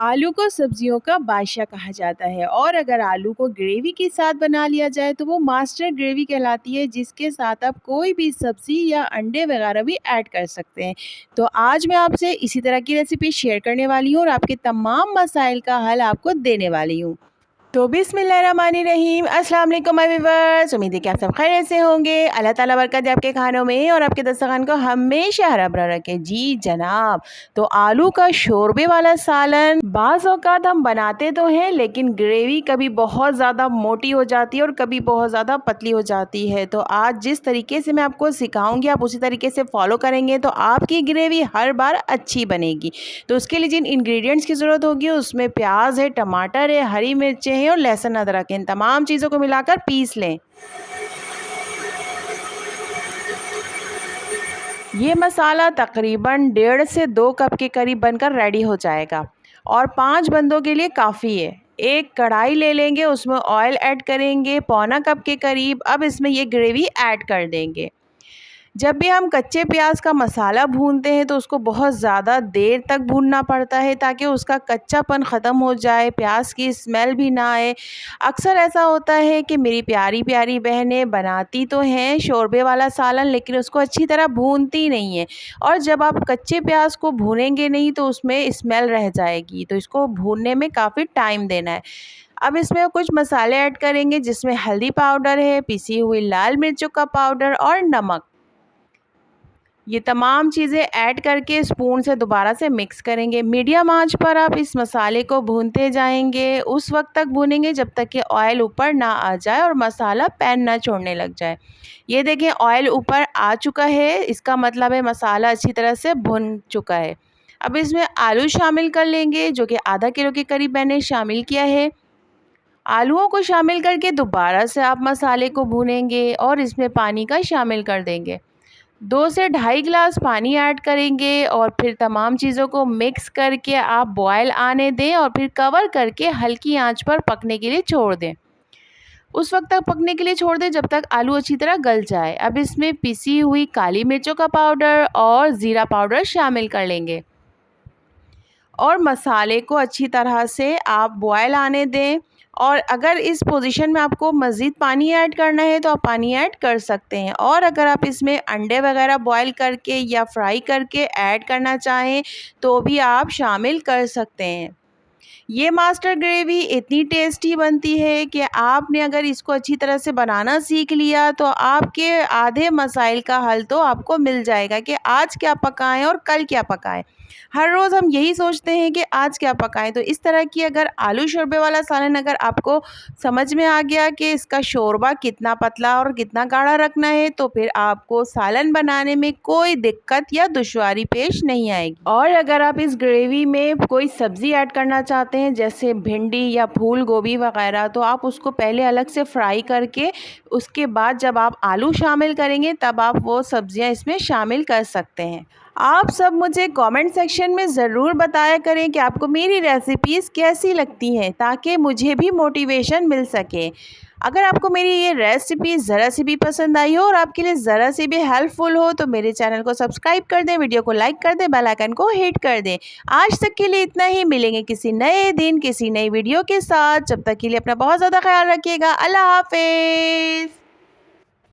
आलू को सब्जियों का बादशाह कहा जाता है और अगर आलू को ग्रेवी के साथ बना लिया जाए तो वो मास्टर ग्रेवी कहलाती है, जिसके साथ आप कोई भी सब्जी या अंडे वगैरह भी ऐड कर सकते हैं। तो आज मैं आपसे इसी तरह की रेसिपी शेयर करने वाली हूँ और आपके तमाम मसाइल का हल आपको देने वाली हूँ। तो बिस्मिल्लाहिर्रहमानिर्रहीम, अस्सलाम वालेकुम माय व्यूअर्स। उम्मीद है कि आप सब खैरियत से होंगे। अल्लाह ताला बरकत दे आपके खानों में और आपके दस्तरखान को हमेशा हरा भरा रखे। जी जनाब, तो आलू का शोरबे वाला सालन बाज़ औक़ात हम बनाते तो हैं, लेकिन ग्रेवी कभी बहुत ज़्यादा मोटी हो जाती है और कभी बहुत ज़्यादा पतली हो जाती है। तो आज जिस तरीके से मैं आपको सिखाऊंगी, आप उसी तरीके से फॉलो करेंगे तो आपकी ग्रेवी हर बार अच्छी बनेगी। तो उसके लिए जिन इंग्रेडिएंट्स की ज़रूरत होगी उसमें प्याज है, टमाटर है, हरी मिर्चें हैं और लहसुन अदरक है। इन तमाम चीज़ों को मिलाकर पीस लें। ये मसाला तकरीबन 1.5 से 2 कप के करीब बनकर रेडी हो जाएगा और 5 बंदों के लिए काफ़ी है। एक कढ़ाई ले लेंगे, उसमें ऑयल ऐड करेंगे पौना कप के करीब। अब इसमें ये ग्रेवी ऐड कर देंगे। जब भी हम कच्चे प्याज का मसाला भूनते हैं तो उसको बहुत ज़्यादा देर तक भूनना पड़ता है ताकि उसका कच्चापन ख़त्म हो जाए, प्याज की स्मेल भी ना आए। अक्सर ऐसा होता है कि मेरी प्यारी प्यारी बहनें बनाती तो हैं शोरबे वाला सालन, लेकिन उसको अच्छी तरह भूनती नहीं है और जब आप कच्चे प्याज को भूनेंगे नहीं तो उसमें स्मेल रह जाएगी। तो इसको भूनने में काफ़ी टाइम देना है। अब इसमें कुछ मसाले ऐड करेंगे, जिसमें हल्दी पाउडर है, पिसी हुई लाल मिर्चों का पाउडर और नमक। ये तमाम चीज़ें ऐड करके स्पून से दोबारा से मिक्स करेंगे। मीडियम आंच पर आप इस मसाले को भूनते जाएंगे। उस वक्त तक भूनेंगे जब तक कि ऑयल ऊपर ना आ जाए और मसाला पैन ना छोड़ने लग जाए। ये देखें, ऑयल ऊपर आ चुका है, इसका मतलब है मसाला अच्छी तरह से भुन चुका है। अब इसमें आलू शामिल कर लेंगे, जो कि आधा किलो के करीब मैंने शामिल किया है। आलूओं को शामिल करके दोबारा से आप मसाले को भूनेंगे और इसमें पानी का शामिल कर देंगे। 2 से ढाई गिलास पानी ऐड करेंगे और फिर तमाम चीज़ों को मिक्स करके आप बॉयल आने दें और फिर कवर करके हल्की आंच पर पकने के लिए छोड़ दें। उस वक्त तक पकने के लिए छोड़ दें जब तक आलू अच्छी तरह गल जाए। अब इसमें पिसी हुई काली मिर्चों का पाउडर और ज़ीरा पाउडर शामिल कर लेंगे और मसाले को अच्छी तरह से आप बॉयल आने दें। और अगर इस पोजीशन में आपको मज़ीद पानी ऐड करना है तो आप पानी ऐड कर सकते हैं, और अगर आप इसमें अंडे वगैरह बॉयल करके या फ्राई करके ऐड करना चाहें तो भी आप शामिल कर सकते हैं। ये मास्टर ग्रेवी इतनी टेस्टी बनती है कि आपने अगर इसको अच्छी तरह से बनाना सीख लिया तो आपके आधे मसाइल का हल तो आपको मिल जाएगा कि आज क्या पकाएं और कल क्या पकाएं। हर रोज़ हम यही सोचते हैं कि आज क्या पकाएं। तो इस तरह की अगर आलू शोरबे वाला सालन अगर आपको समझ में आ गया कि इसका शोरबा कितना पतला और कितना गाढ़ा रखना है, तो फिर आपको सालन बनाने में कोई दिक्कत या दुश्वारी पेश नहीं आएगी। और अगर आप इस ग्रेवी में कोई सब्ज़ी ऐड करना चाहते हैं जैसे भिंडी या फूल गोभी वगैरह, तो आप उसको पहले अलग से फ्राई करके उसके बाद जब आप आलू शामिल करेंगे तब आप वो सब्ज़ियां इसमें शामिल कर सकते हैं। आप सब मुझे कमेंट सेक्शन में ज़रूर बताया करें कि आपको मेरी रेसिपीज़ कैसी लगती हैं, ताकि मुझे भी मोटिवेशन मिल सके। अगर आपको मेरी ये रेसिपी ज़रा सी भी पसंद आई हो और आपके लिए ज़रा सी भी हेल्पफुल हो तो मेरे चैनल को सब्सक्राइब कर दें, वीडियो को लाइक कर दें, बेल आइकन को हिट कर दें। आज तक के लिए इतना ही। मिलेंगे किसी नए दिन किसी नई वीडियो के साथ। जब तक के लिए अपना बहुत ज़्यादा ख्याल रखिएगा। अल्लाह हाफिज़।